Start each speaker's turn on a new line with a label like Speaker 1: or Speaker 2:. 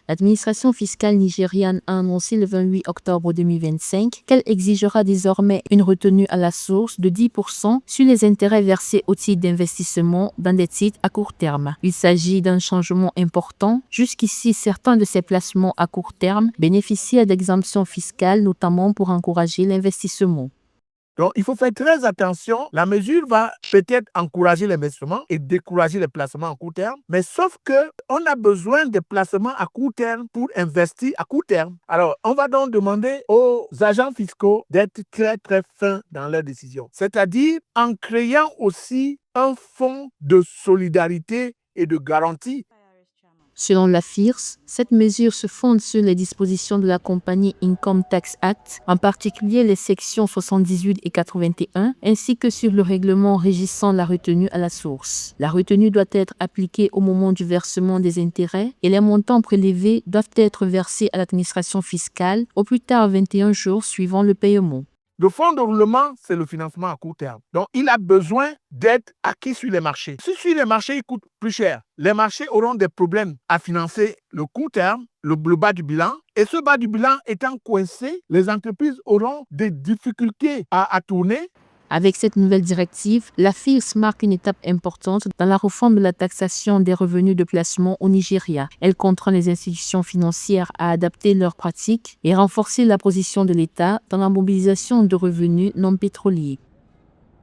Speaker 1: L'administration fiscale nigériane a annoncé le 28 octobre 2025 qu'elle exigera désormais une retenue à la source de 10% sur les intérêts versés au titre d'investissement dans des titres à court terme. Il s'agit d'un changement important. Jusqu'ici, certains de ces placements à court terme bénéficiaient d'exemptions fiscales, notamment pour encourager l'investissement.
Speaker 2: Donc, il faut faire très attention. La mesure va peut-être encourager l'investissement et décourager les placements à court terme, mais sauf qu'on a besoin de placements à court terme pour investir à court terme. Alors, on va donc demander aux agents fiscaux d'être très, très fins dans leurs décisions. C'est-à-dire en créant aussi un fonds de solidarité et de garantie.
Speaker 1: Selon la FIRS, cette mesure se fonde sur les dispositions de la Company Income Tax Act, en particulier les sections 78 et 81, ainsi que sur le règlement régissant la retenue à la source. La retenue doit être appliquée au moment du versement des intérêts et les montants prélevés doivent être versés à l'administration fiscale au plus tard 21 jours suivant le paiement.
Speaker 2: Le fonds de roulement, c'est le financement à court terme. Donc, il a besoin d'être acquis sur les marchés. Si sur les marchés, il coûte plus cher, les marchés auront des problèmes à financer le court terme, le bas du bilan. Et ce bas du bilan étant coincé, les entreprises auront des difficultés à tourner.
Speaker 1: Avec cette nouvelle directive, la FIRS marque une étape importante dans la réforme de la taxation des revenus de placement au Nigeria. Elle contraint les institutions financières à adapter leurs pratiques et renforcer la position de l'État dans la mobilisation de revenus non pétroliers.